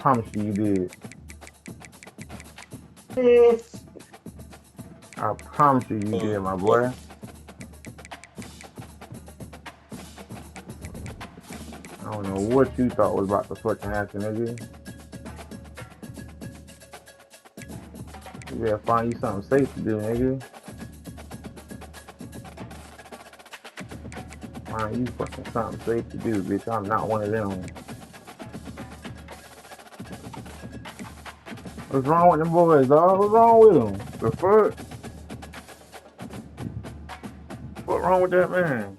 Promise you, you did. I promise you, you did, my What? boy. I don't know what you thought was about to fucking happen, nigga. You better find you something safe to do, nigga. Find you fucking something safe to do, bitch. I'm not one of them. What's wrong with them boys, dog? What's wrong with them? The fuck? What wrong with that man?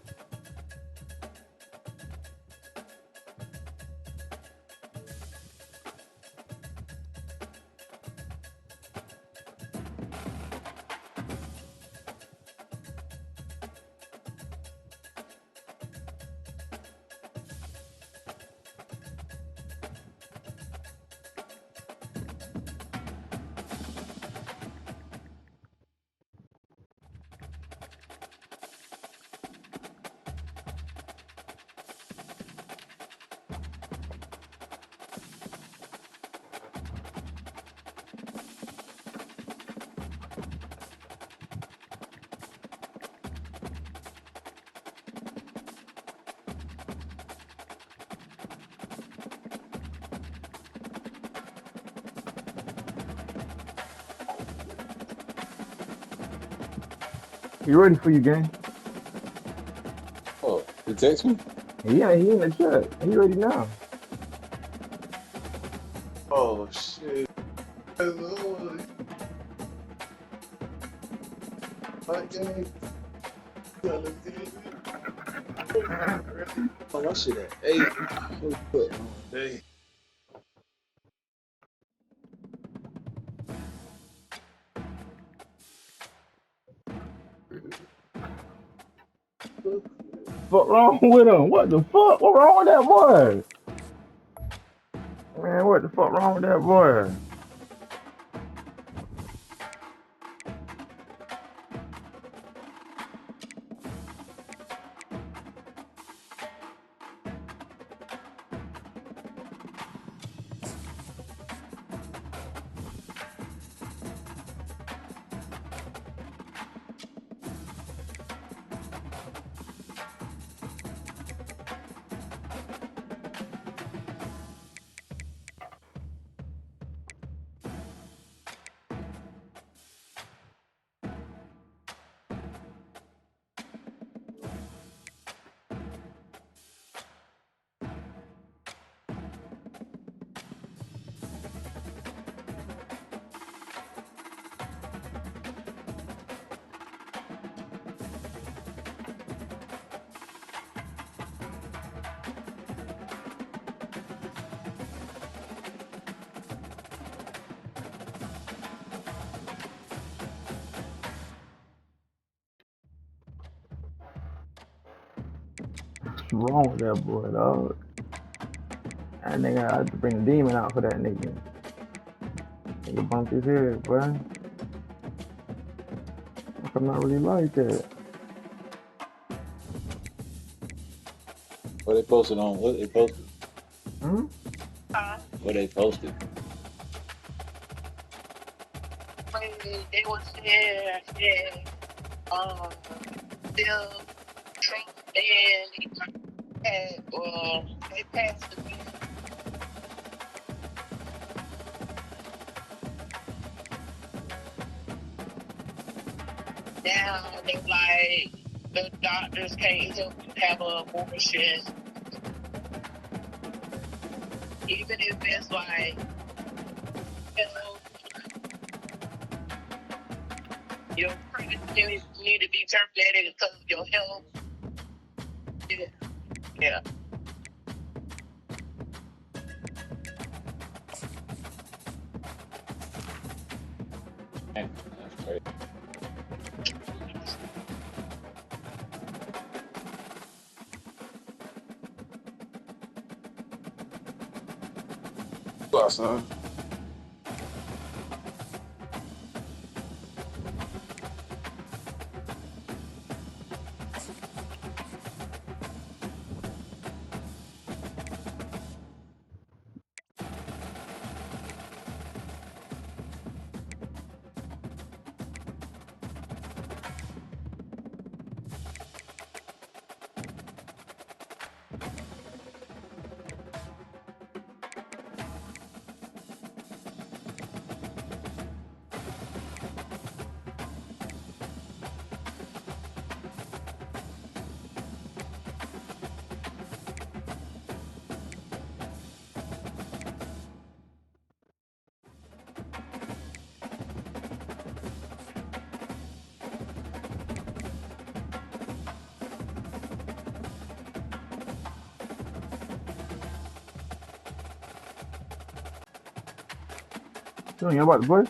He ready for you, gang. Oh, you text me? Yeah, he in the chat. He ready now. Oh shit. Hello. Hot game. Yeah, let's get it. Oh, my shit at 8. What's up, man? Hey. What wrong with him? What the fuck? What wrong with that boy? Man, what the fuck wrong with that boy? What's wrong with that boy, dog? That nigga, I had to bring the demon out for that nigga. Nigga bumped his head, boy. I'm not really like that. What they posted on? What they posted? Hmm? What they posted? They was there, yeah, um, still Trump and had, they passed the bill. Now they like the doctors can't help you have an abortion, even if it's like, you know, your pregnancy need to be terminated because of your health. Yeah, yeah. Man, that's crazy. Wow, son. You about to play?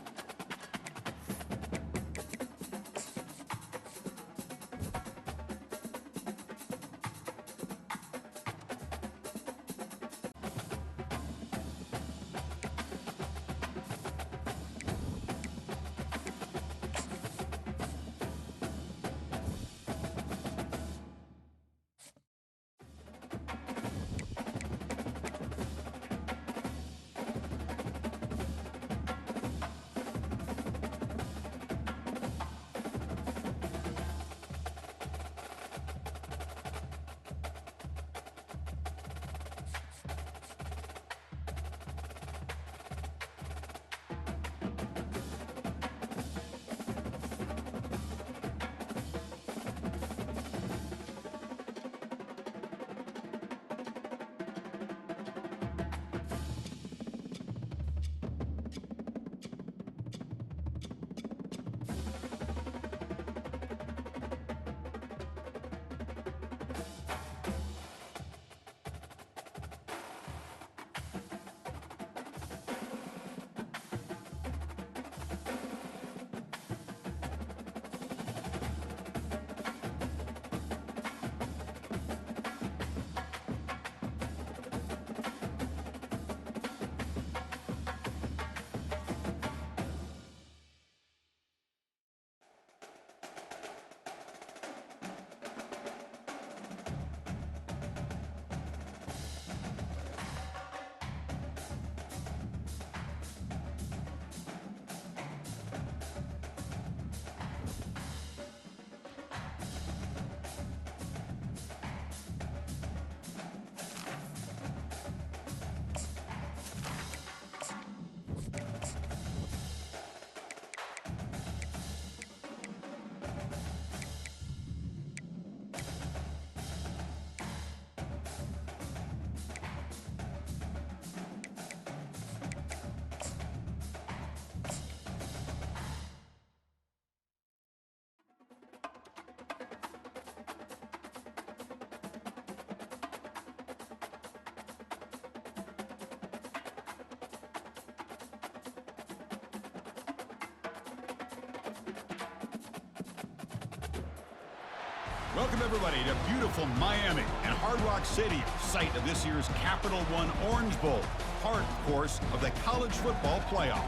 Welcome, everybody, to beautiful Miami and Hard Rock Stadium, site of this year's Capital One Orange Bowl, part, of course, of the college football playoff.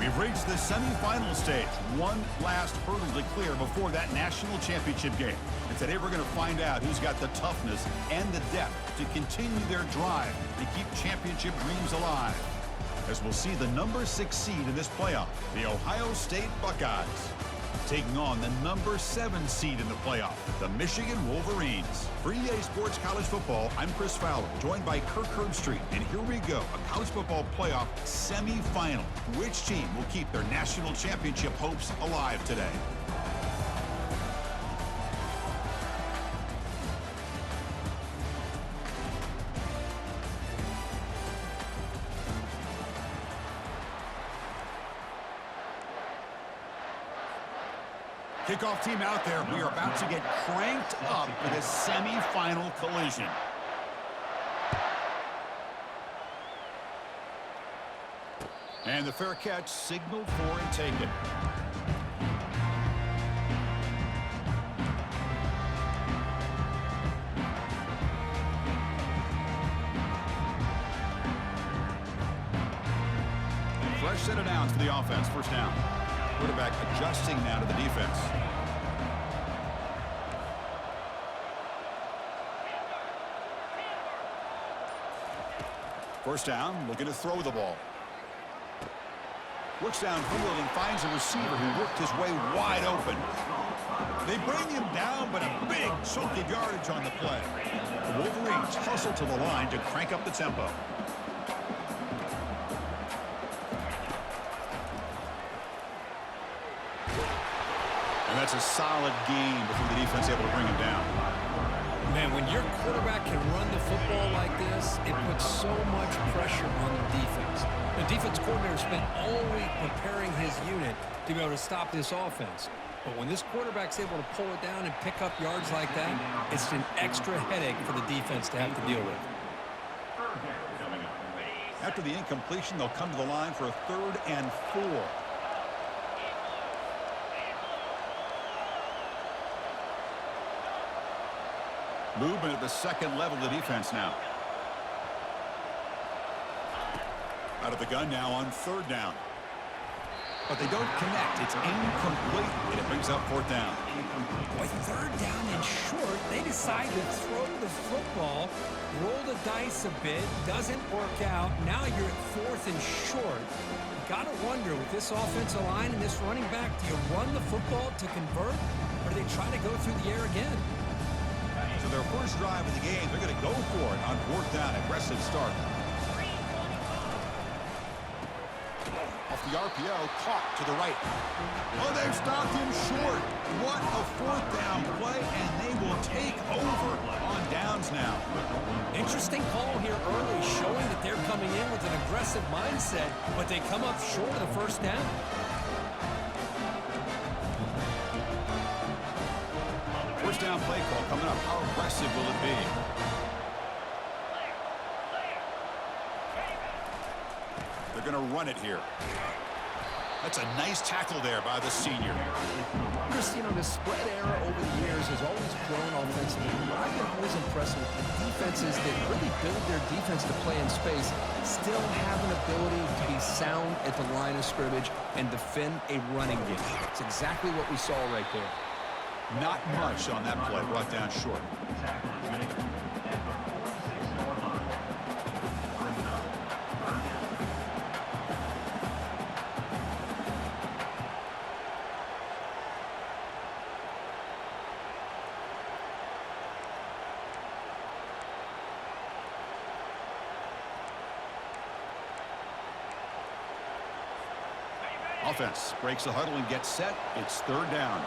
We've reached the semifinal stage, one last hurdle to clear before that national championship game. And today we're going to find out who's got the toughness and the depth to continue their drive to keep championship dreams alive. As we'll see the number 6 seed in this playoff, the Ohio State Buckeyes, taking on the number 7 seed in the playoff, the Michigan Wolverines. For EA Sports College Football, I'm Chris Fowler, joined by Kirk Herbstreit. And here we go, a college football playoff semifinal. Which team will keep their national championship hopes alive today? Kickoff team out there. We are about to get cranked up for this semifinal collision. And the fair catch signaled for and taken. Fresh set of downs for the offense. First down. Quarterback adjusting now to the defense. First down, looking to throw the ball. Looks downfield and finds a receiver who worked his way wide open. They bring him down, but a big chunk of yardage on the play. The Wolverines hustle to the line to crank up the tempo. And that's a solid gain before the defense able to bring him down. Man, when your quarterback can run the football like this, it puts so much pressure on the defense. The defense coordinator spent all week preparing his unit to be able to stop this offense. But when this quarterback's able to pull it down and pick up yards like that, it's an extra headache for the defense to have to deal with. After the incompletion, they'll come to the line for a 3rd and 4. Movement at the second level of the defense now. Out of the gun now on 3rd down. But they don't connect. It's incomplete, and it brings up 4th down. With 3rd down and short, they decide to throw the football, roll the dice a bit, doesn't work out. Now you're at 4th and short. You got to wonder, with this offensive line and this running back, do you run the football to convert, or do they try to go through the air again? So their first drive of the game, they're going to go for it on 4th down. Aggressive start. Off the RPO, caught to the right. Oh, they've stopped him short. What a 4th down play, and they will take over on downs now. Interesting call here early, showing that they're coming in with an aggressive mindset, but they come up short of the 1st down. First down play call coming up. How aggressive will it be? They're going to run it here. That's a nice tackle there by the senior. Chris, you know, the spread era over the years has always grown offensively. But I've been always impressed with the defenses that really build their defense to play in space, still have an ability to be sound at the line of scrimmage and defend a running game. It's exactly what we saw right there. Not much on that play, brought down short. Offense breaks the huddle and gets set. It's 3rd down.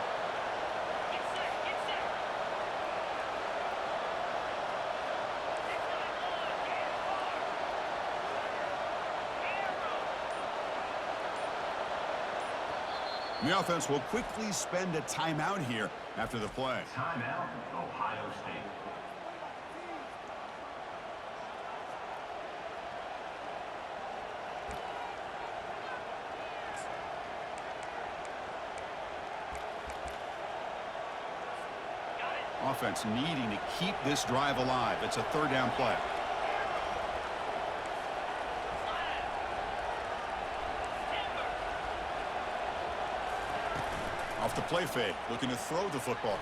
The offense will quickly spend a timeout here after the play. Timeout, Ohio State. Offense needing to keep this drive alive. It's a 3rd down play. Off the play fake, looking to throw the football.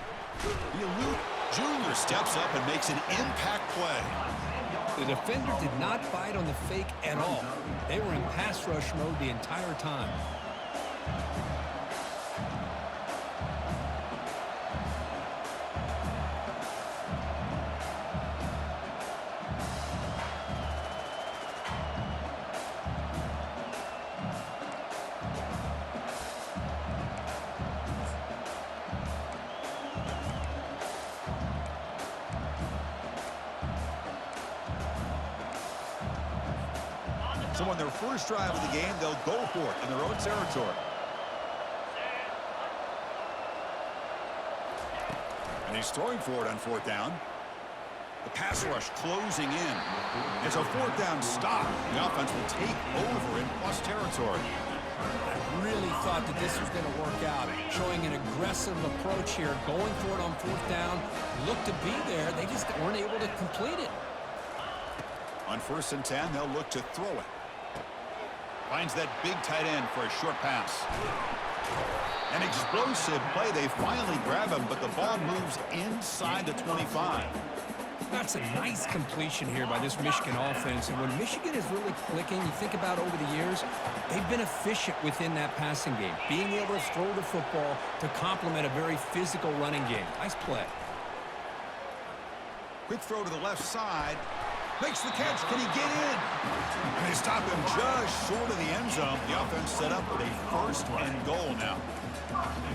Luke Jr. steps up and makes an impact play. The defender did not bite on the fake at all. They were in pass rush mode the entire time. So on their first drive of the game, they'll go for it in their own territory. And he's throwing for it on 4th down. The pass rush closing in. It's a 4th down stop. The offense will take over in plus territory. I really thought that this was going to work out, showing an aggressive approach here, going for it on 4th down. Looked to be there. They just weren't able to complete it. On 1st and 10, they'll look to throw it. Finds that big tight end for a short pass. An explosive play. They finally grab him, but the ball moves inside the 25. That's a nice completion here by this Michigan offense. And when Michigan is really clicking, you think about over the years, they've been efficient within that passing game, being able to throw the football to complement a very physical running game. Nice play. Quick throw to the left side. Makes the catch. Can he get in? And they stop him just short of the end zone. The offense set up with a 1st and goal now.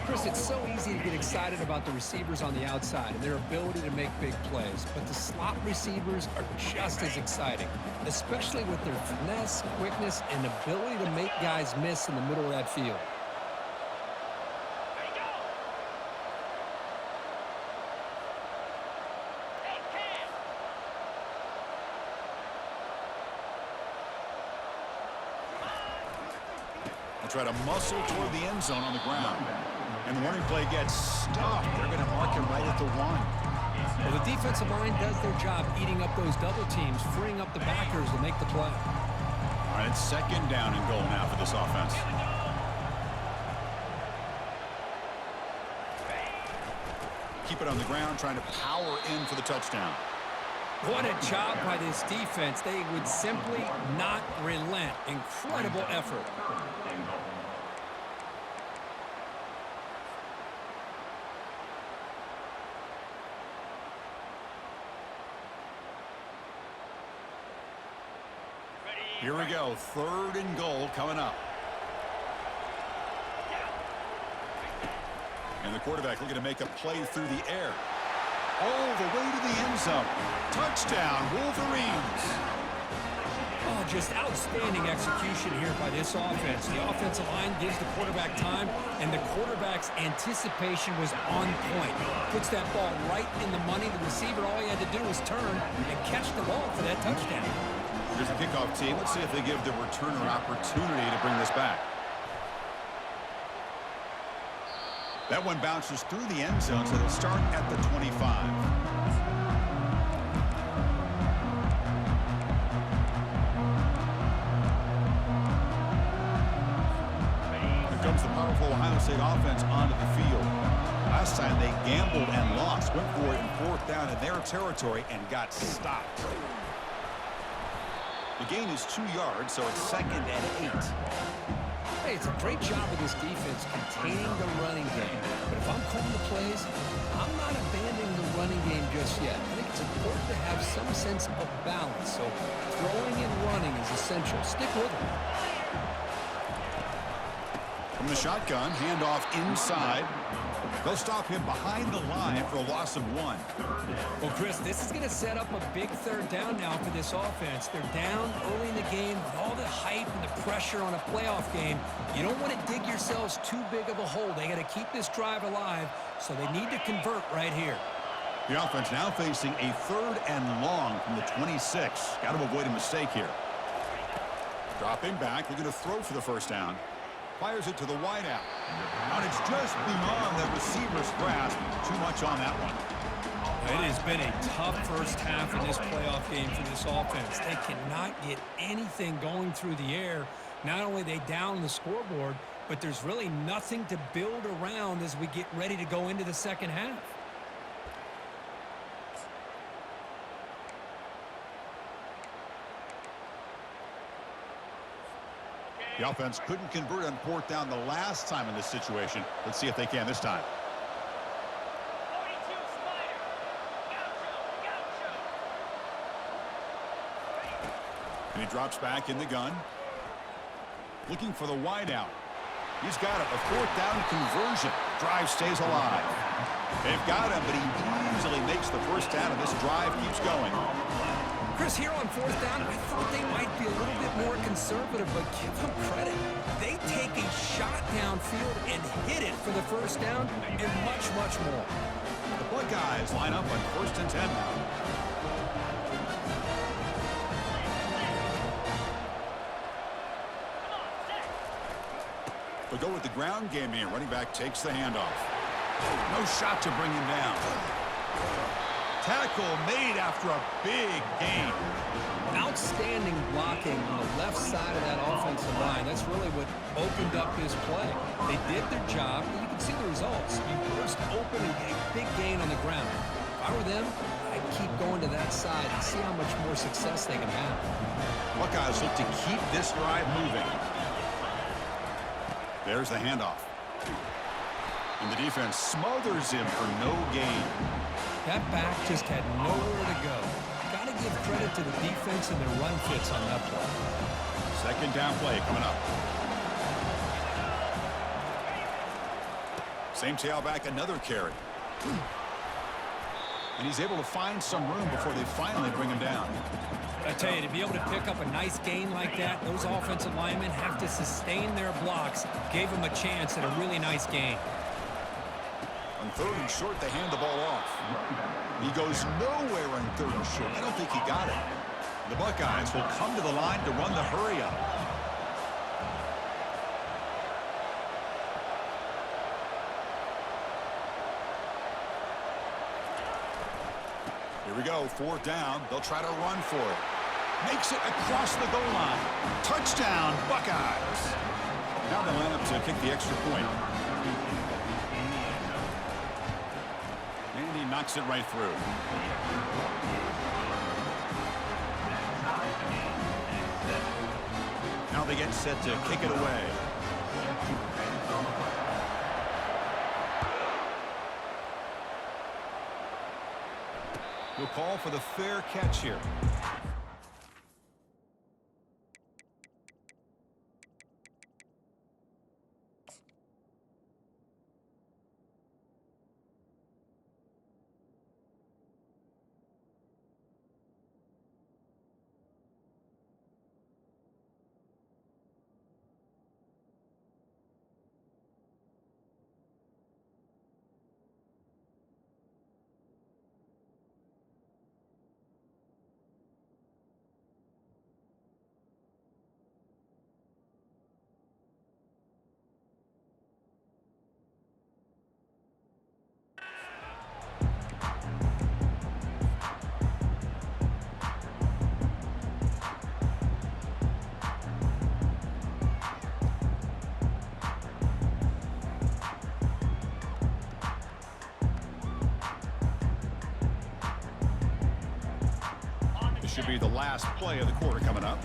Chris, it's so easy to get excited about the receivers on the outside and their ability to make big plays, but the slot receivers are just as exciting, especially with their finesse, quickness, and ability to make guys miss in the middle of that field. try to muscle toward the end zone on the ground. And the running play gets stuffed. They're going to mark him right at the 1. Well, the defensive line does their job eating up those double teams, freeing up the backers to make the play. All right, it's 2nd down and goal now for this offense. Keep it on the ground, trying to power in for the touchdown. What a job by this defense. They would simply not relent. Incredible effort. Here we go, 3rd and goal coming up. And the quarterback looking to make a play through the air. All the way to the end zone. Touchdown, Wolverines. Oh, just outstanding execution here by this offense. The offensive line gives the quarterback time, and the quarterback's anticipation was on point. Puts that ball right in the money. The receiver, all he had to do was turn and catch the ball for that touchdown. Here's the kickoff team. Let's see if they give the returner opportunity to bring this back. That one bounces through the end zone, so they'll start at the 25. Here comes the powerful Ohio State offense onto the field. Last time they gambled and lost, went for it in 4th down in their territory and got stopped. The gain is 2 yards, so it's 2nd and 8. Hey, it's a great job of this defense containing the running game. But if I'm calling the plays, I'm not abandoning the running game just yet. I think it's important to have some sense of balance. So throwing and running is essential. Stick with it. From the shotgun, handoff inside. They'll stop him behind the line for a loss of 1. Well, Chris, this is going to set up a big 3rd down now for this offense. They're down early in the game with all the hype and the pressure on a playoff game. You don't want to dig yourselves too big of a hole. They got to keep this drive alive, so they need to convert right here. The offense now facing a 3rd and long from the 26. Got to avoid a mistake here. Dropping back, looking to throw for the 1st down. Fires it to the wideout. And it's just beyond the receiver's grasp. Too much on that one. It has been a tough first half in this playoff game for this offense. They cannot get anything going through the air. Not only are they down the scoreboard, but there's really nothing to build around as we get ready to go into the 2nd half. The offense couldn't convert on 4th down the last time in this situation. Let's see if they can this time. And he drops back in the gun. Looking for the wideout. He's got it. A 4th down conversion. Drive stays alive. They've got him, but he easily makes the 1st down, and this drive keeps going. Chris, here on 4th down, I thought they might be a little bit more conservative, but give them credit. They take a shot downfield and hit it for the 1st down and much, much more. The Buckeyes line up on 1st and 10 now. They'll go with the ground game here. Running back takes the handoff. No shot to bring him down. Tackle made after a big gain. Outstanding blocking on the left side of that offensive line. That's really what opened up this play. They did their job. You can see the results. You burst open and get a big gain on the ground. If I were them, I'd keep going to that side and see how much more success they can have. Buckeyes look to keep this drive moving. There's the handoff. And the defense smothers him for no gain. That back just had nowhere to go. Got to give credit to the defense and their run fits on that play. 2nd down play coming up. Same tailback, another carry. And he's able to find some room before they finally bring him down. I tell you, to be able to pick up a nice gain like that, those offensive linemen have to sustain their blocks. Gave them a chance at a really nice gain. On 3rd and short, they hand the ball off. He goes nowhere on 3rd and short. I don't think he got it. The Buckeyes will come to the line to run the hurry up. we go, 4th down. They'll try to run for it. Makes it across the goal line. Touchdown, Buckeyes. Now they line up to kick the extra point. And he knocks it right through. Now they get set to kick it away. We'll call for the fair catch here. Should be the last play of the quarter coming up.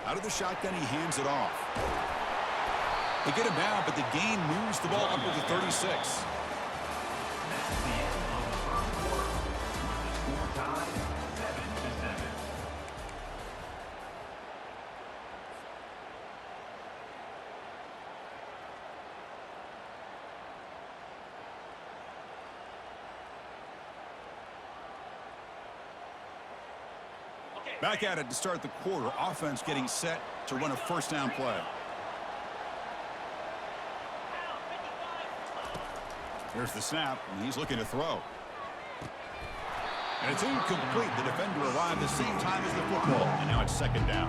Out of the shotgun, he hands it off. They get him down, but the gain moves the ball up to the 36. Back at it to start the quarter. Offense getting set to run a first down play. Here's the snap, and he's looking to throw. And it's incomplete. The defender arrived the same time as the football, and now it's 2nd down.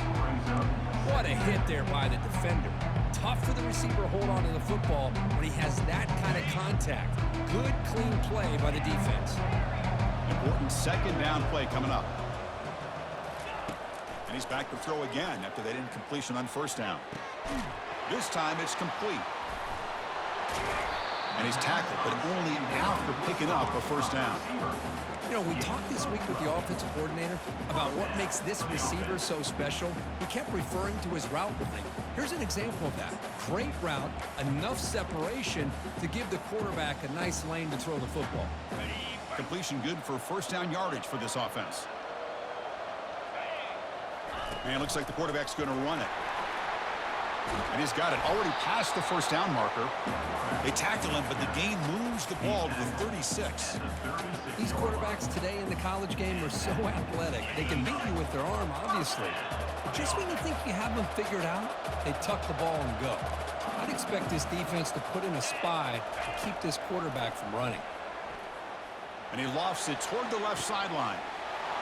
What a hit there by the defender. Tough for the receiver to hold on to the football when he has that kind of contact. Good, clean play by the defense. Important 2nd down play coming up. And he's back to throw again after that incompletion on 1st down. This time it's complete. And he's tackled, but only after picking up a 1st down. You know, we talked this week with the offensive coordinator about what makes this receiver so special. He kept referring to his route running. Here's an example of that. Great route, enough separation to give the quarterback a nice lane to throw the football. Completion good for 1st down yardage for this offense. And it looks like the quarterback's going to run it. And he's got it already past the 1st down marker. They tackle him, but the gain moves the ball to the 36. These quarterbacks today in the college game are so athletic. They can beat you with their arm, obviously. But just when you think you have them figured out, they tuck the ball and go. I'd expect this defense to put in a spy to keep this quarterback from running. And he lofts it toward the left sideline.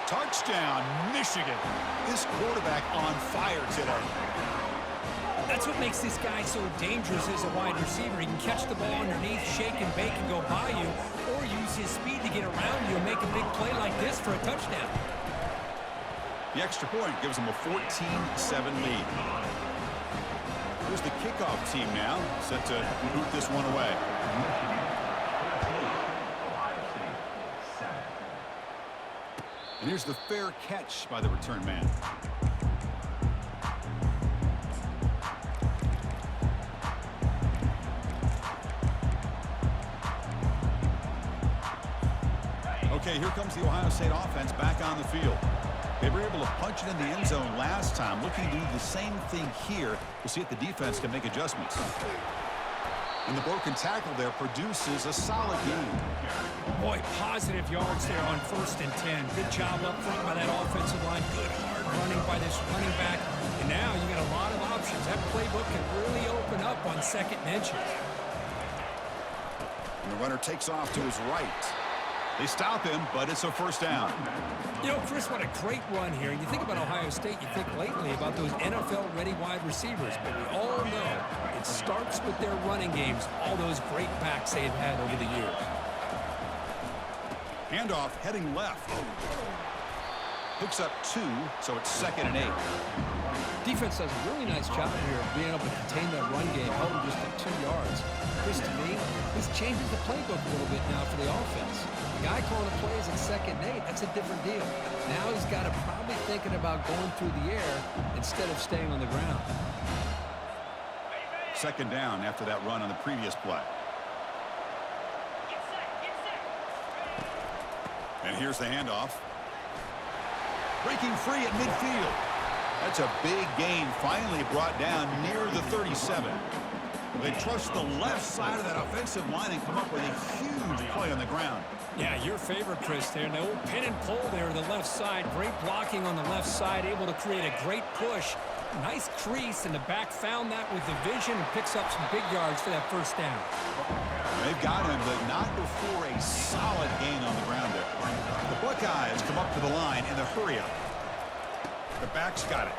Touchdown, Michigan. This quarterback on fire today. That's what makes this guy so dangerous as a wide receiver. He can catch the ball underneath, shake and bake and go by you, or use his speed to get around you and make a big play like this for a touchdown. The extra point gives him a 14-7 lead. Here's the kickoff team now, set to boot this one away. And here's the fair catch by the return man. Okay, here comes the Ohio State offense back on the field. They were able to punch it in the end zone last time, looking to do the same thing here to see if the defense can make adjustments. And the broken tackle there produces a solid game. Boy, positive yards there on 1st and 10. Good job up front by that offensive line. Good hard running by this running back. And now you got a lot of options. That playbook can really open up on 2nd and inches. And the runner takes off to his right. They stop him, but it's a first down. You know, Chris, what a great run here. And you think about Ohio State, you think lately about those NFL-ready wide receivers. But we all know it starts with their running games, all those great backs they've had over the years. Handoff heading left. Picks up 2, so it's 2nd and 8. Defense does a really nice job here of being able to contain that run game, held them just at 2 yards. Chris, to me, this changes the playbook a little bit now for the offense. The guy calling the plays at 2nd and 8, that's a different deal. Now he's got to probably thinking about going through the air instead of staying on the ground. 2nd down after that run on the previous play. And here's the handoff. Breaking free at midfield. That's a big gain, finally brought down near the 37. They trust the left side of that offensive line and come up with a huge play on the ground. Yeah, your favorite, Chris, there. The old pin and pull there, the left side. Great blocking on the left side, able to create a great push. Nice crease, and the back found that with the vision and picks up some big yards for that first down. They've got him, but not before a solid gain on the ground there. The Buckeyes come up to the line in the hurry-up. The back's got it.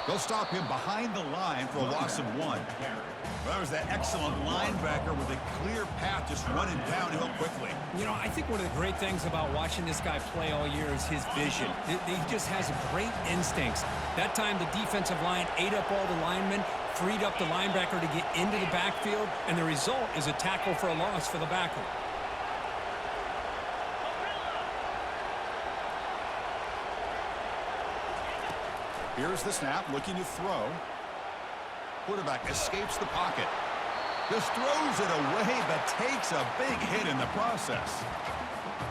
They'll stop him behind the line for a loss of 1. Well, that was that excellent linebacker with a clear path just running downhill quickly. You know, I think one of the great things about watching this guy play all year is his vision. He just has great instincts. That time the defensive line ate up all the linemen, freed up the linebacker to get into the backfield, and the result is a tackle for a loss for the backer. Here's the snap, looking to throw. Quarterback escapes the pocket. Just throws it away, but takes a big hit in the process.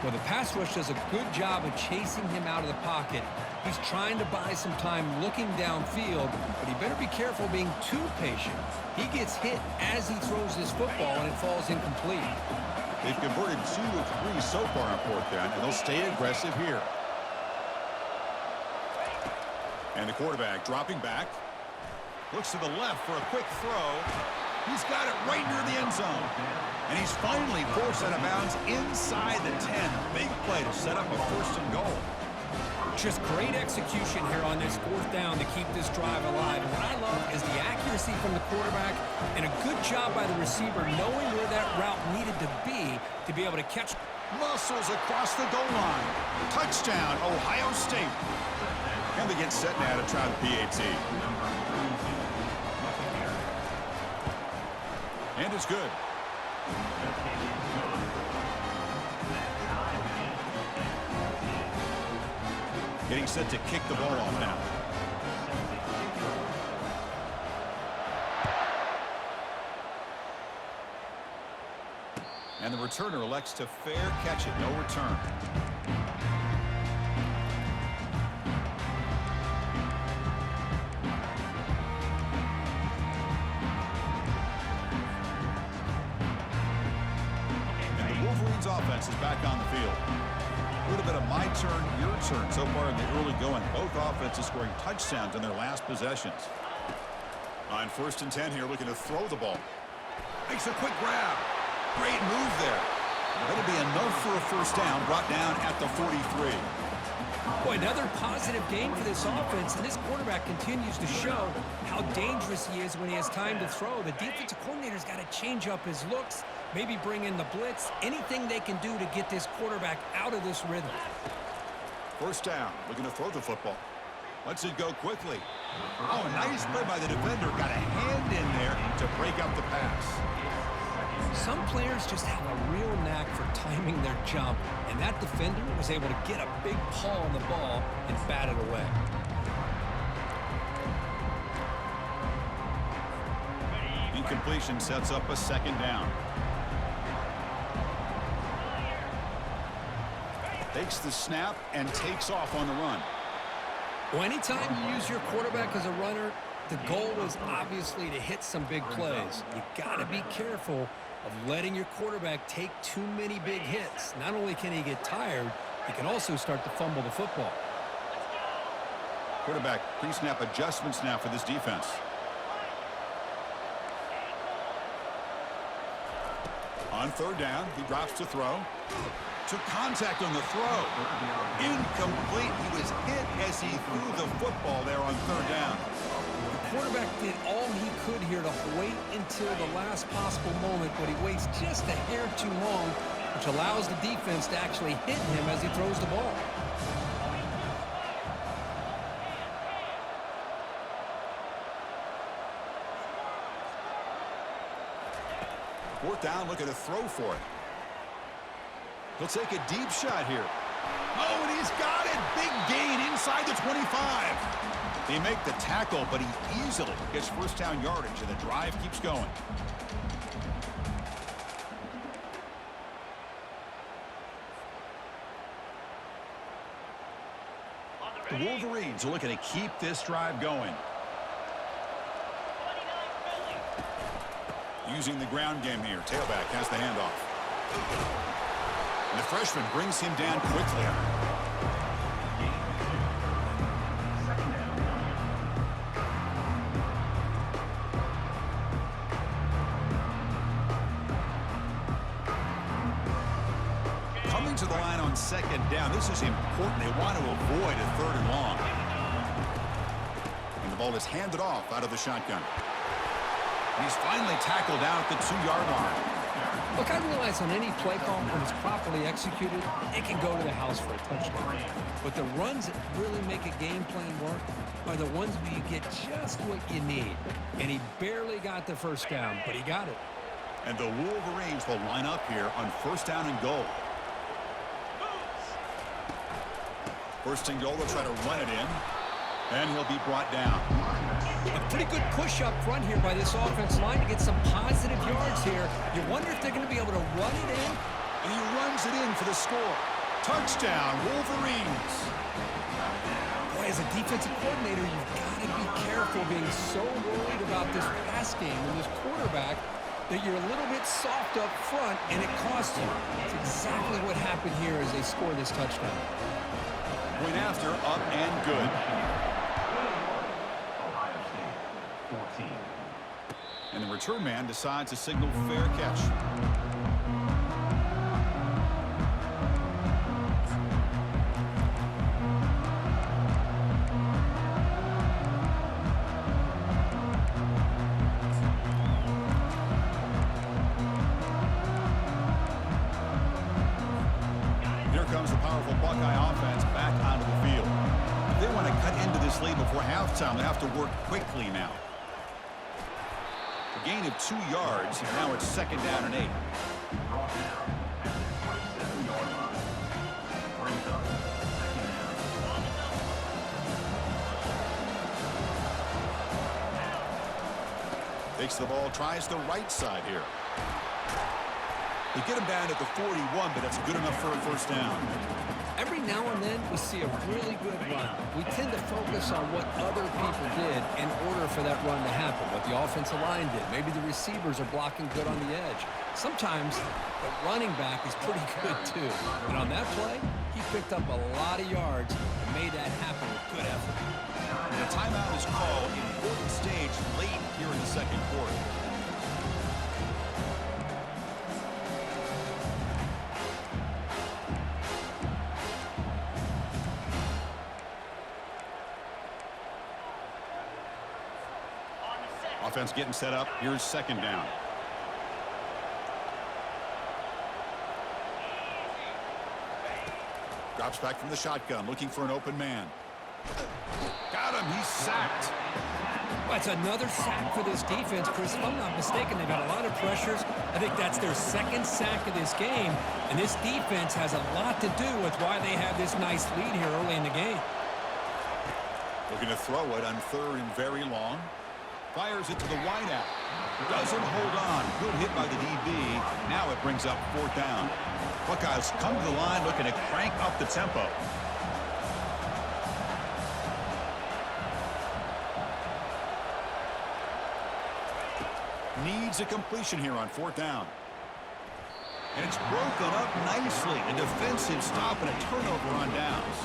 Well, the pass rush does a good job of chasing him out of the pocket. He's trying to buy some time looking downfield, but he better be careful being too patient. He gets hit as he throws his football, and it falls incomplete. They've converted 2 of 3 so far on 4th down, and they'll stay aggressive here. And the quarterback dropping back. Looks to the left for a quick throw. He's got it right near the end zone. And he's finally forced out of bounds inside the 10. Big play to set up a 1st and goal. Just great execution here on this 4th down to keep this drive alive. And what I love is the accuracy from the quarterback and a good job by the receiver knowing where that route needed to be able to catch. Muscles across the goal line. Touchdown, Ohio State. And they get set now to try the PAT. And it's good. Getting set to kick the ball off now. And the returner elects to fair catch it. No return. Offense is back on the field. A little bit of my turn, your turn so far in the early going. Both offenses scoring touchdowns in their last possessions. On 1st and 10 here, looking to throw the ball. Makes a quick grab. Great move there. That'll be enough for a 1st down, brought down at the 43. Boy, another positive game for this offense, and this quarterback continues to show how dangerous he is when he has time to throw. The defensive coordinator's got to change up his looks, maybe bring in the blitz, anything they can do to get this quarterback out of this rhythm. 1st down, looking to throw the football. Lets it go quickly. Oh, nice play by the defender. Got a hand in there to break up the pass. Some players just have a real knack for timing their jump, and that defender was able to get a big paw on the ball and bat it away. Incompletion sets up a 2nd down. Takes the snap and takes off on the run. Well, anytime you use your quarterback as a runner, the goal is obviously to hit some big plays. You got to be careful of letting your quarterback take too many big hits. Not only can he get tired, he can also start to fumble the football. Quarterback pre-snap adjustments now for this defense. On 3rd down, he drops to throw. Took contact on the throw. Incomplete. He was hit as he threw the football there on third down. The quarterback did all he could here to wait until the last possible moment, but he waits just a hair too long, which allows the defense to actually hit him as he throws the ball. Fourth down, looking to throw for it. He'll take a deep shot here. Oh, and he's got it. Big gain inside the 25. They make the tackle, but he easily gets first down yardage, and the drive keeps going. The Wolverines are looking to keep this drive going. Using the ground game here. Tailback has the handoff. And the freshman brings him down quickly. Coming to the line on second down. This is important. They want to avoid a third and long. And the ball is handed off out of the shotgun. And he's finally tackled down at the 2-yard line. Look, I realize on any play call, when it's properly executed, it can go to the house for a touchdown. But the runs that really make a game plan work are the ones where you get just what you need. And he barely got the first down, but he got it. And the Wolverines will line up here on first down and goal. First and goal, they'll try to run it in. And he'll be brought down. A pretty good push up front here by this offense line to get some positive yards here. You wonder if they're going to be able to run it in. And he runs it in for the score. Touchdown, Wolverines. Boy, as a defensive coordinator, you've got to be careful being so worried about this pass game and this quarterback that you're a little bit soft up front and it costs you. It's exactly what happened here as they score this touchdown. Point after, up and good. And the return man decides to signal fair catch. Here comes the powerful Buckeye offense back onto the field. If they want to cut into this lead before halftime, they have to work quickly now. A gain of 2 yards, and now it's second down and 8. Takes the ball, tries the right side here. They get him down at the 41, but that's good enough for a first down. Every now and then we see a really good run. We tend to focus on what other people did in order for that run to happen, what the offensive line did. Maybe the receivers are blocking good on the edge. Sometimes the running back is pretty good too. And on that play, he picked up a lot of yards and made that happen with good effort. And the timeout is called. Important stage late here in the second quarter. Offense getting set up. Here's second down. Drops back from the shotgun, looking for an open man. Got him. He's sacked. Well, it's another sack for this defense, Chris. If I'm not mistaken, they've got a lot of pressures. I think that's their second sack of this game. And this defense has a lot to do with why they have this nice lead here early in the game. Looking to throw it on third and very long. Fires it to the wideout. Doesn't hold on. Good hit by the DB. Now it brings up fourth down. Buckeyes come to the line looking to crank up the tempo. Needs a completion here on fourth down. And it's broken up nicely. A defensive stop and a turnover on downs.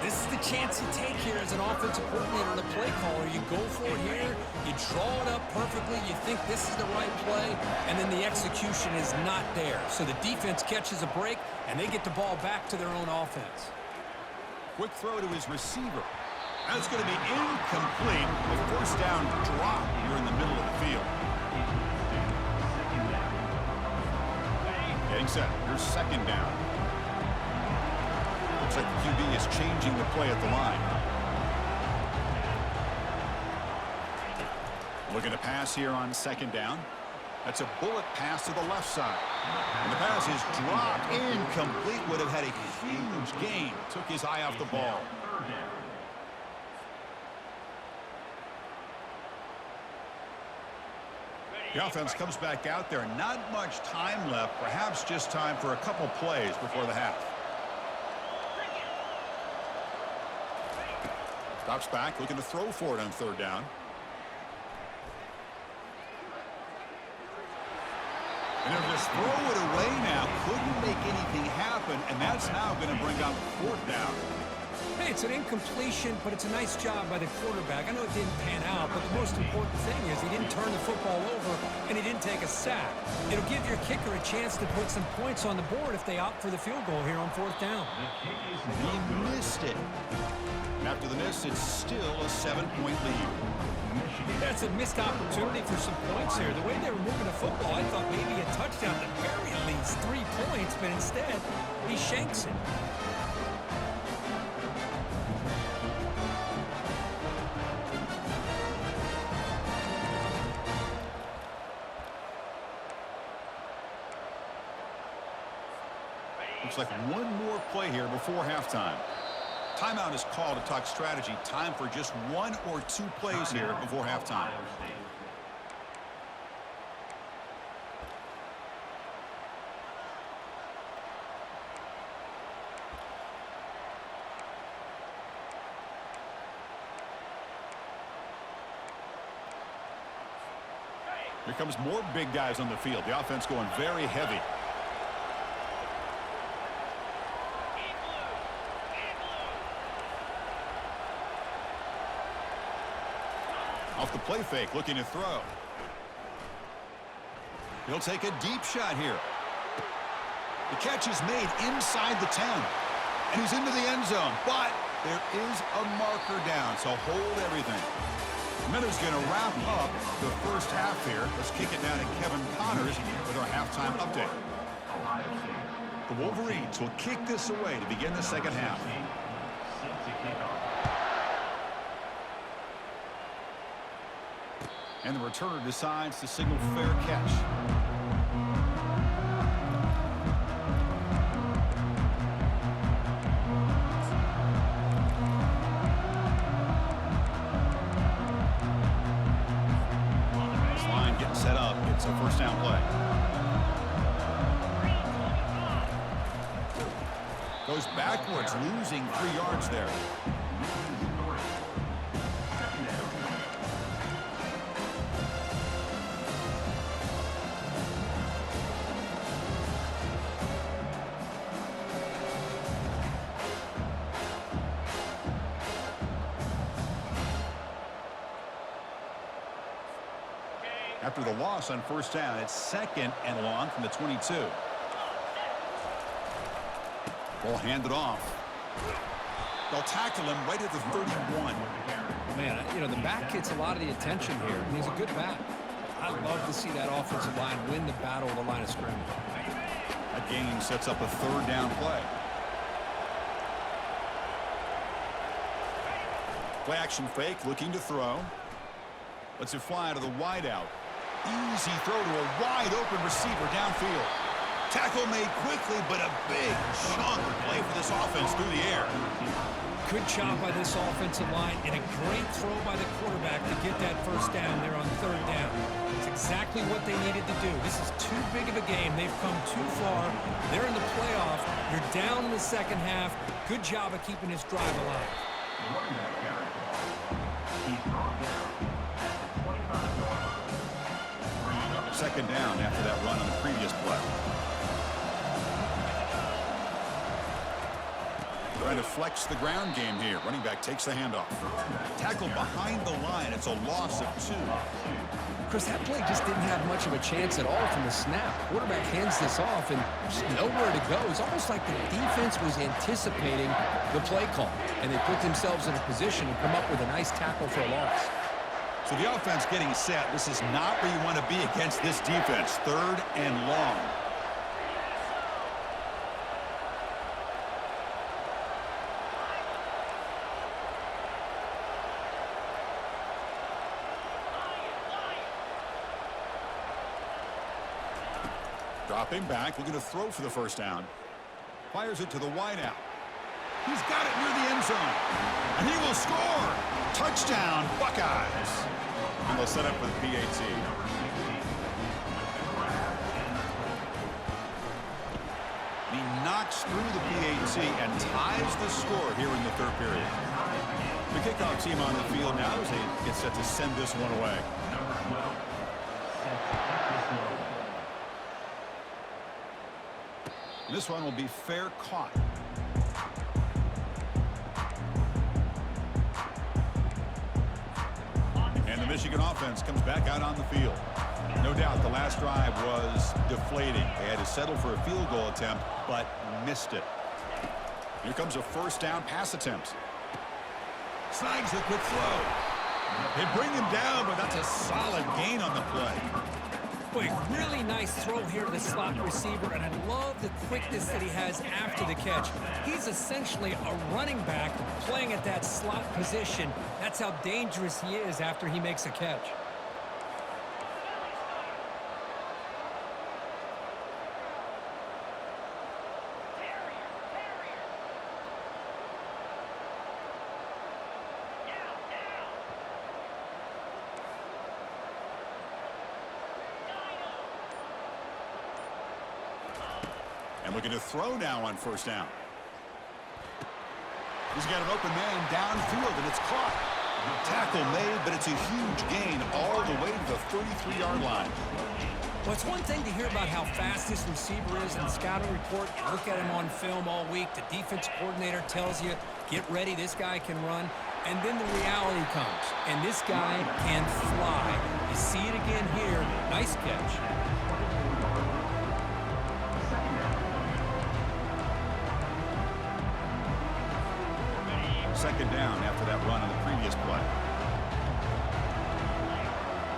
This is the chance you take here as an offensive coordinator and a play caller. You go for it here, you draw it up perfectly, you think this is the right play, and then the execution is not there. So the defense catches a break, and they get the ball back to their own offense. Quick throw to his receiver. That's going to be incomplete. A first down drop here in the middle of the field. Getting set. Here's second down. Looks like the QB is changing the play at the line. Looking to pass here on second down. That's a bullet pass to the left side. And the pass is dropped. Incomplete. Would have had a huge gain. Took his eye off the ball. The offense comes back out there. Not much time left. Perhaps just time for a couple plays before the half. Drops back, looking to throw for it on third down. And they'll just throw it away now. Couldn't make anything happen, and that's now going to bring up fourth down. Hey, it's an incompletion, but it's a nice job by the quarterback. I know it didn't pan out, but the most important thing is he didn't turn the football over, and he didn't take a sack. It'll give your kicker a chance to put some points on the board if they opt for the field goal here on fourth down. He missed it. After the miss, it's still a 7-point lead. That's a missed opportunity for some points here. The way they were moving the football, I thought maybe a touchdown at the very least, 3 points, but instead, he shanks it. Looks like one more play here before halftime. Timeout is called to talk strategy. Time for just 1 or 2 plays here before halftime. Here comes more big guys on the field. The offense going very heavy. Off the play fake, looking to throw. He'll take a deep shot here. The catch is made inside the 10. And he's into the end zone. But there is a marker down, so hold everything. Miller's going to wrap up the first half here. Let's kick it down to Kevin Connors with our halftime update. The Wolverines will kick this away to begin the second half. And the returner decides to signal fair catch. This line getting set up. It's a first down play. Goes backwards, losing 3 yards there. After the loss on first down, it's 2nd and long from the 22. Ball handed off. They'll tackle him right at the 31. Man, you know, the back gets a lot of the attention here, and he's a good back. I love to see that offensive line win the battle of the line of scrimmage. That gain sets up a third down play. Play action fake, looking to throw. Lets it fly to the wideout. Easy throw to a wide open receiver downfield. Tackle made quickly, but a big chunk play for this offense through the air. Good job by this offensive line and a great throw by the quarterback to get that first down there on third down. It's exactly what they needed to do. This is too big of a game. They've come too far. They're in the playoff. You're down in the second half. Good job of keeping this drive alive. Second down after that run on the previous play. Trying to flex the ground game here. Running back takes the handoff. Tackle behind the line. It's a loss of 2. Chris, that play just didn't have much of a chance at all from the snap. Quarterback hands this off and just nowhere to go. It's almost like the defense was anticipating the play call, and they put themselves in a position to come up with a nice tackle for a loss. So the offense getting set. This is not where you want to be against this defense. 3rd and long. Dropping back, looking to throw for the first down. Fires it to the wideout. He's got it near the end zone. And he will score. Touchdown, Buckeyes. And they'll set up for the PAT. He knocks through the PAT and ties the score here in the 3rd period. The kickoff team on the field now as they get set to send this one away. This one will be fair caught. And the Michigan offense comes back out on the field. No doubt the last drive was deflating. They had to settle for a field goal attempt, but missed it. Here comes a first down pass attempt. Snags the quick throw. They bring him down, but that's a solid gain on the play. Boy, really nice throw here to the slot receiver, and I love the quickness that he has after the catch. He's essentially a running back playing at that slot position. That's how dangerous he is after he makes a catch. And looking to throw now on first down. He's got an open man downfield, and it's caught. Tackle made, but it's a huge gain all the way to the 33-yard line. Well, it's one thing to hear about how fast this receiver is in the scouting report. You look at him on film all week. The defense coordinator tells you, get ready, this guy can run. And then the reality comes, and this guy can fly. You see it again here. Nice catch. Second down after that run on the previous play.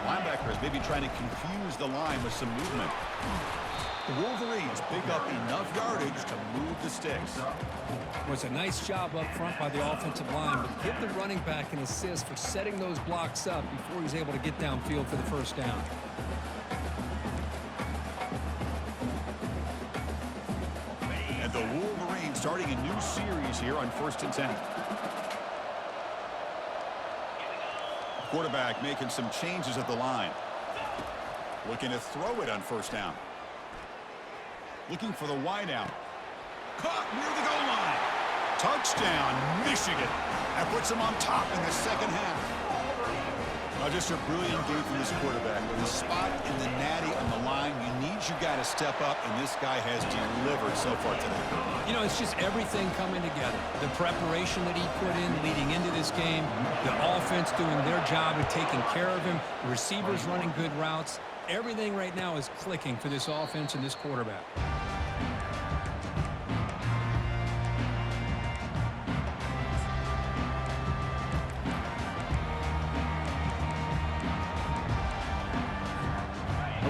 Linebackers maybe trying to confuse the line with some movement. The Wolverines pick up enough yardage to move the sticks. Well, it's a nice job up front by the offensive line, but give the running back an assist for setting those blocks up before he's able to get downfield for the first down. And the Wolverines starting a new series here on 1st and 10. Quarterback making some changes at the line. Looking to throw it on first down. Looking for the wideout. Caught near the goal line. Touchdown, Michigan. That puts them on top in the second half. Just a brilliant game from this quarterback. With his spot in the natty on the line, you need your guy to step up, and this guy has delivered so far today. You know, it's just everything coming together. The preparation that he put in leading into this game, the offense doing their job of taking care of him, the receivers running good routes. Everything right now is clicking for this offense and this quarterback.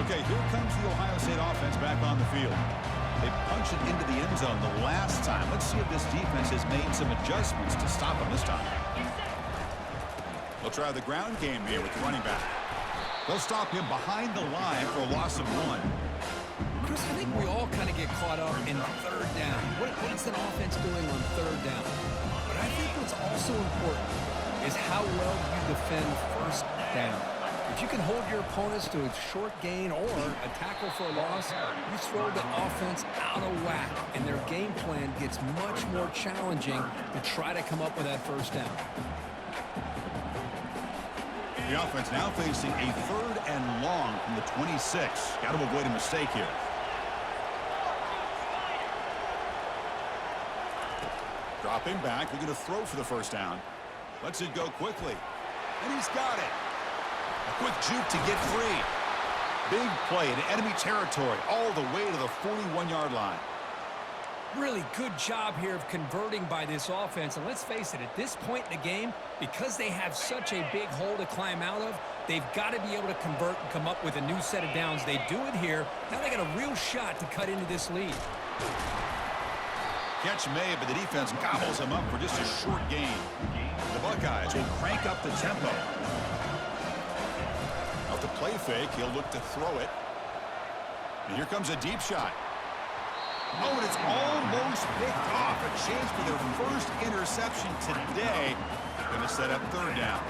Okay, here comes the Ohio State offense back on the field. They punched it into the end zone the last time. Let's see if this defense has made some adjustments to stop them this time. They'll try the ground game here with the running back. They'll stop him behind the line for a loss of 1. Chris, I think we all kind of get caught up in third down. What's an offense doing on third down? But I think what's also important is how well you defend first down. If you can hold your opponents to a short gain or a tackle for a loss, you throw the offense out of whack, and their game plan gets much more challenging to try to come up with that first down. The offense now facing a 3rd and long from the 26. Got to avoid a mistake here. Dropping back, looking to throw for the first down. Lets it go quickly. And he's got it. A quick juke to get free. Big play in enemy territory all the way to the 41-yard line. Really good job here of converting by this offense. And let's face it, at this point in the game, because they have such a big hole to climb out of, they've got to be able to convert and come up with a new set of downs. They do it here. Now they got a real shot to cut into this lead. Catch made, but the defense gobbles him up for just a short gain. The Buckeyes will crank up the tempo. Off the play fake, he'll look to throw it. And here comes a deep shot. Oh, and it's almost picked off. A chance for their first interception today. Going to set up third down.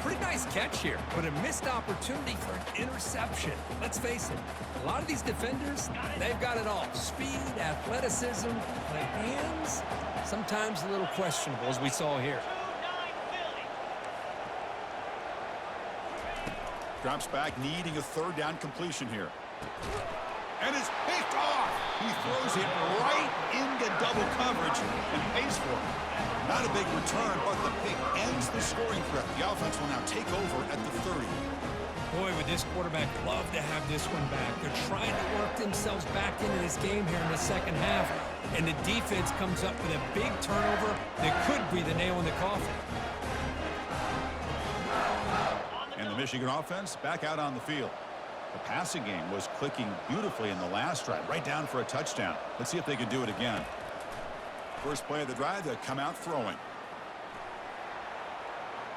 Pretty nice catch here, but a missed opportunity for an interception. Let's face it, a lot of these defenders, they've got it all. Speed, athleticism, but hands, sometimes a little questionable, as we saw here. Drops back, needing a third down completion here. And it's picked off. He throws it right into double coverage and pays for it. Not a big return, but the pick ends the scoring threat. The offense will now take over at the 30. Boy, would this quarterback love to have this one back. They're trying to work themselves back into this game here in the second half, and the defense comes up with a big turnover that could be the nail in the coffin. And the Michigan offense back out on the field. The passing game was clicking beautifully in the last drive, right down for a touchdown. Let's see if they can do it again. First play of the drive, they come out throwing.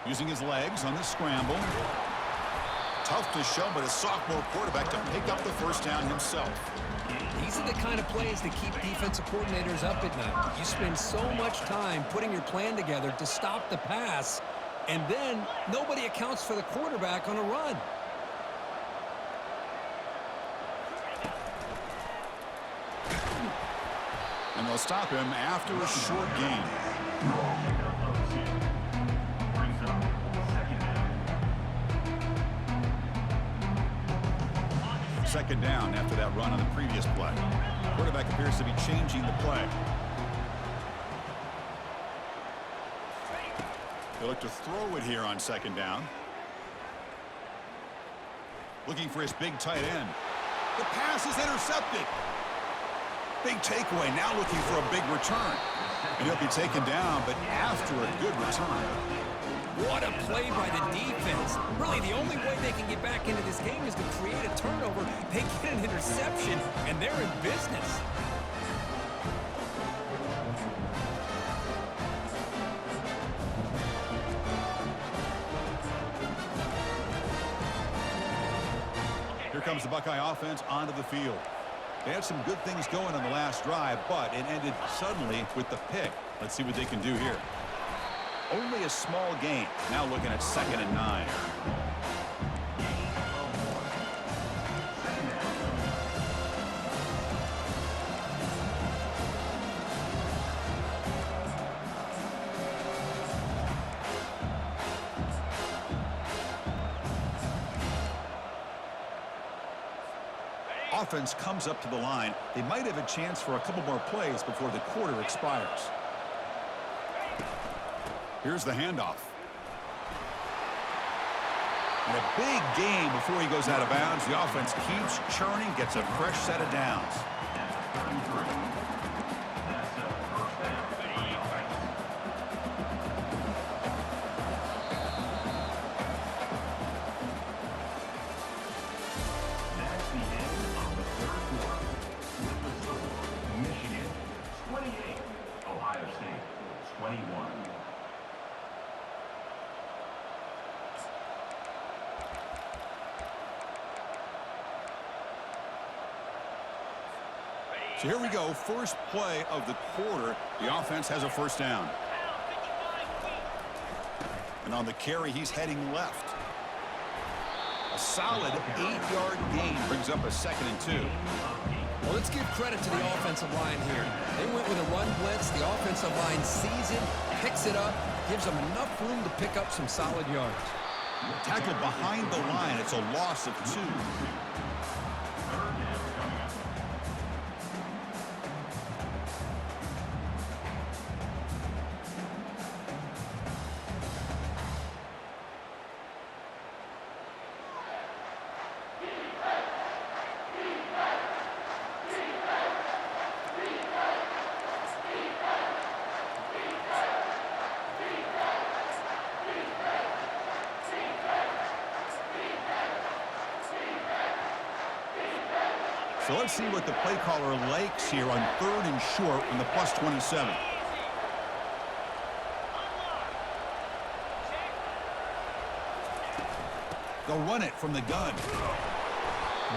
Using his legs on the scramble. Tough to show, but a sophomore quarterback to pick up the first down himself. These are the kind of plays that keep defensive coordinators up at night. You spend so much time putting your plan together to stop the pass, and then nobody accounts for the quarterback on a run. And they'll stop him after a short gain. Second down after that run on the previous play. Quarterback appears to be changing the play. They look to throw it here on second down. Looking for his big tight end. The pass is intercepted. Big takeaway, now looking for a big return. And he'll be taken down, but after a good return. What a play by the defense. Really, the only way they can get back into this game is to create a turnover. They get an interception, and they're in business. Here comes the Buckeye offense onto the field. They had some good things going on the last drive, but it ended suddenly with the pick. Let's see what they can do here. Only a small gain. Now looking at 2nd and 9. Offense comes up to the line. They might have a chance for a couple more plays before the quarter expires. Here's the handoff. And a big gain before he goes out of bounds. The offense keeps churning, gets a fresh set of downs. So here we go, first play of the quarter. The offense has a first down. And on the carry, he's heading left. A solid 8-yard gain brings up a 2nd and 2. Well, let's give credit to the offensive line here. They went with a run blitz. The offensive line sees it, picks it up, gives them enough room to pick up some solid yards. Tackled behind the line. It's a loss of 2. So let's see what the play caller likes here on 3rd and short from the +27. They'll run it from the gun.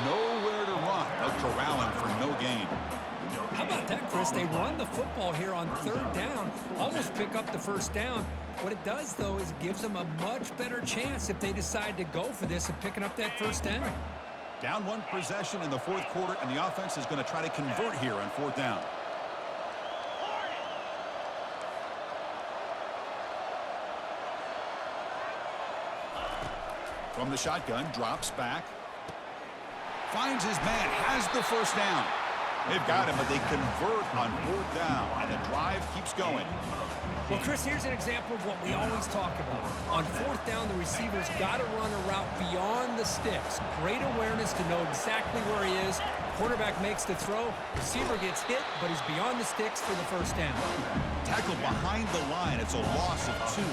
Nowhere to run. They'll corral him for no gain. How about that, Chris? They run the football here on 3rd down, almost pick up the 1st down. What it does, though, is it gives them a much better chance if they decide to go for this and picking up that 1st down. Down 1 possession in the 4th quarter, and the offense is going to try to convert here on 4th down. From the shotgun, drops back. Finds his man, has the 1st down. They've got him, but they convert on 4th down, and the drive keeps going. Well, Chris, here's an example of what we always talk about. On 4th down, the receiver's got to run a route beyond the sticks. Great awareness to know exactly where he is. Quarterback makes the throw. Receiver gets hit, but he's beyond the sticks for the 1st down. Tackled behind the line. It's a loss of 2.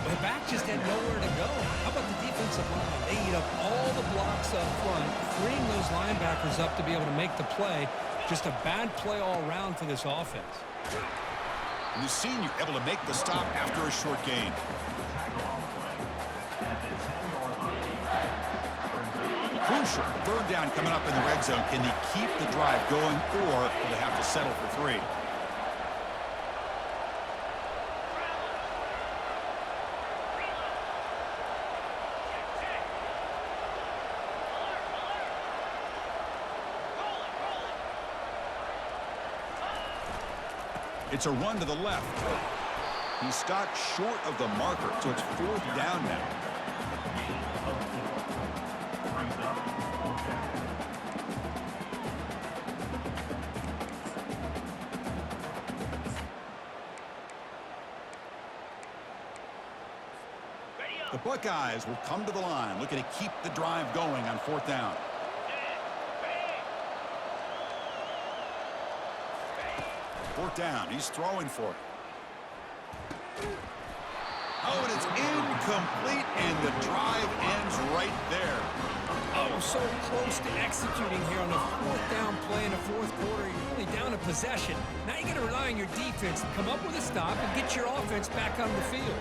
The back just had nowhere to go. How about the defensive line? They eat up all the blocks up front, freeing those linebackers up to be able to make the play. Just a bad play all around for this offense. And the senior able to make the stop after a short gain. Crucial 3rd down coming up in the red zone. Can they keep the drive going, or will they have to settle for 3? It's a run to the left. He stopped short of the marker, so it's 4th down now. The Buckeyes will come to the line, looking to keep the drive going on 4th down. Fourth down, he's throwing for it. Oh, and it's incomplete, and the drive ends right there. Oh, so close to executing here on a 4th down play in the 4th quarter. You're only down a possession. Now you got to rely on your defense to come up with a stop and get your offense back on the field.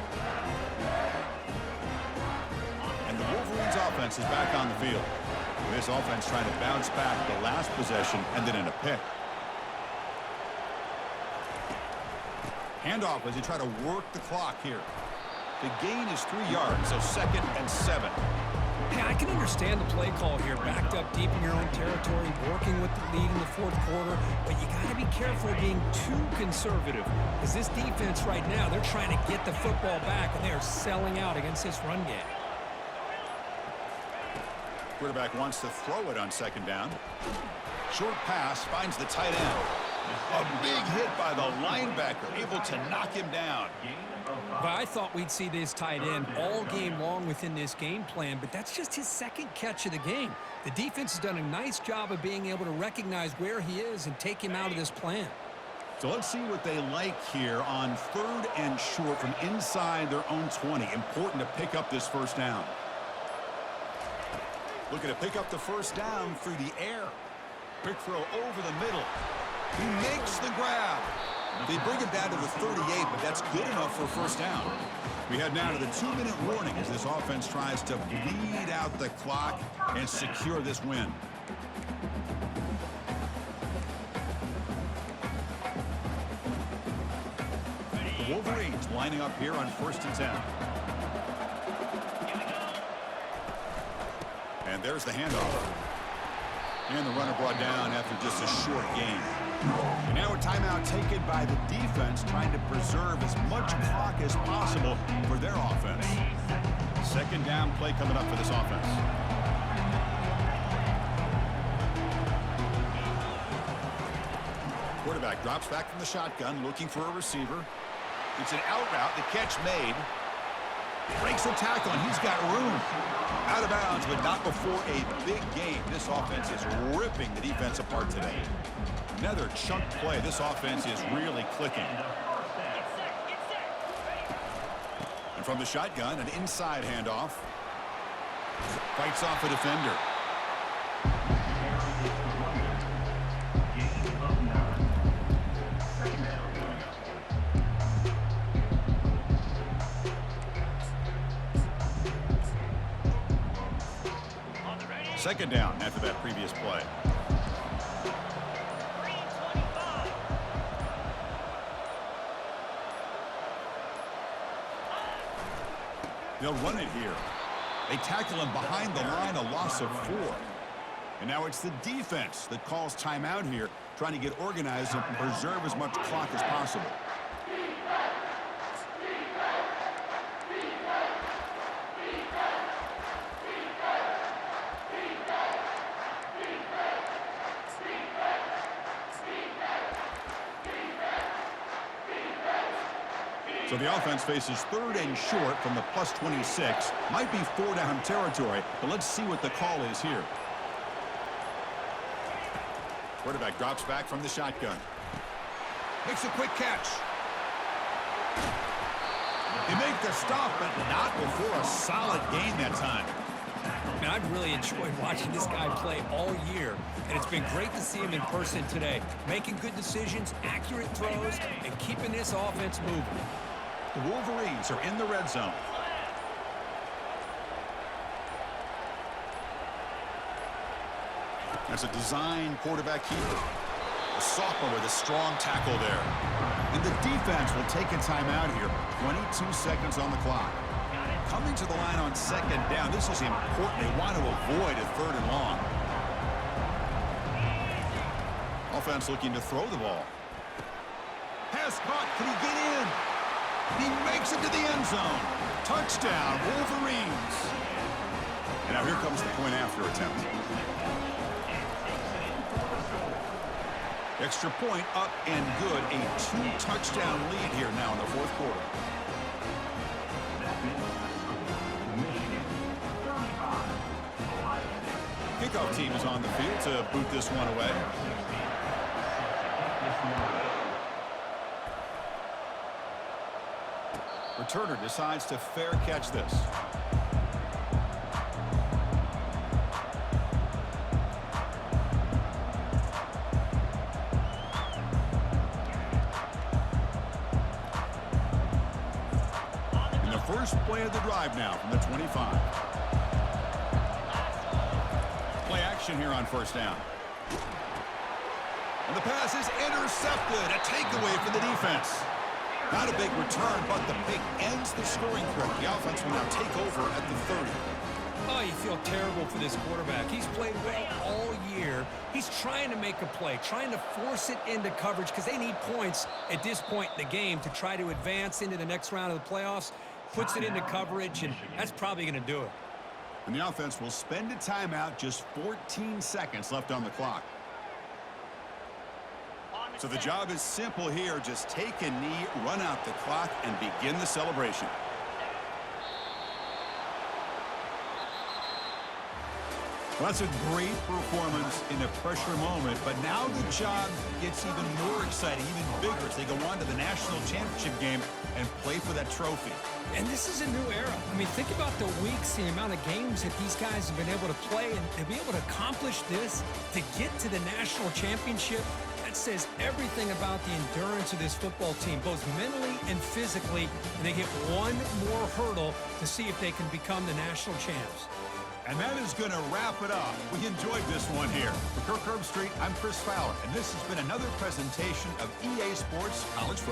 And the Wolverines offense is back on the field. This offense trying to bounce back the last possession and then in a pick. Handoff as you try to work the clock here. The gain is 3 yards, so 2nd and 7. Hey, I can understand the play call here, backed up deep in your own territory, working with the lead in the 4th quarter, but you got to be careful being too conservative, because this defense right now, they're trying to get the football back, and they are selling out against this run game. Quarterback wants to throw it on 2nd down. Short pass finds the tight end. A big hit by the linebacker, able to knock him down. But I thought we'd see this tight end all game long within this game plan, but that's just his 2nd catch of the game. The defense has done a nice job of being able to recognize where he is and take him out of this plan. So let's see what they like here on 3rd and short from inside their own 20. Important to pick up this 1st down. Looking to pick up the 1st down through the air. Quick throw over the middle. He makes the grab. They bring it down to the 38, but that's good enough for a 1st down. We head now to the 2-minute warning as this offense tries to bleed out the clock and secure this win. The Wolverines lining up here on 1st and 10. And there's the handoff. And the runner brought down after just a short gain. And now a timeout taken by the defense, trying to preserve as much clock as possible for their offense. 2nd down play coming up for this offense. Quarterback drops back from the shotgun, looking for a receiver. It's an out route, the catch made. Breaks the tackle, and he's got room. Out of bounds, but not before a big game. This offense is ripping the defense apart today. Another chunk play. This offense is really clicking. And from the shotgun, an inside handoff. Fights off a defender. Second down after that previous play. They'll run it here. They tackle him behind the line, a loss of 4. And now it's the defense that calls timeout here, trying to get organized and preserve as much clock as possible. So the offense faces 3rd and short from the +26. Might be 4-down territory, but let's see what the call is here. Quarterback drops back from the shotgun. Makes a quick catch. They make the stop, but not before a solid gain that time. Man, I've really enjoyed watching this guy play all year, and it's been great to see him in person today. Making good decisions, accurate throws, and keeping this offense moving. The Wolverines are in the red zone. That's a design quarterback keeper. A sophomore with a strong tackle there. And the defense will take a timeout here. 22 seconds on the clock. Coming to the line on 2nd down. This is important. They want to avoid a 3rd and long. Offense looking to throw the ball. Pass caught. Can he get in? He makes it to the end zone. Touchdown, Wolverines. And now here comes the point after attempt. Extra point up and good. A 2-touchdown lead here now in the 4th quarter. Kickoff team is on the field to boot this one away. Returner decides to fair catch this. And the first play of the drive now from the 25. Play action here on 1st down. And the pass is intercepted. A takeaway for the defense. Not a big return, but the pick ends the scoring threat. The offense will now take over at the 30. Oh, you feel terrible for this quarterback. He's played well all year. He's trying to make a play, trying to force it into coverage because they need points at this point in the game to try to advance into the next round of the playoffs. Puts it into coverage, and that's probably going to do it. And the offense will spend a timeout, just 14 seconds left on the clock. So the job is simple here. Just take a knee, run out the clock, and begin the celebration. Well, that's a great performance in a pressure moment, but now the job gets even more exciting, even bigger as they go on to the national championship game and play for that trophy. And this is a new era. I mean, think about the weeks, the amount of games that these guys have been able to play, and to be able to accomplish this, to get to the national championship, that says everything about the endurance of this football team, both mentally and physically, and they hit one more hurdle to see if they can become the national champs. And that is going to wrap it up. We enjoyed this one here. For Kirk Herbstreit, I'm Chris Fowler, and this has been another presentation of EA Sports College Football.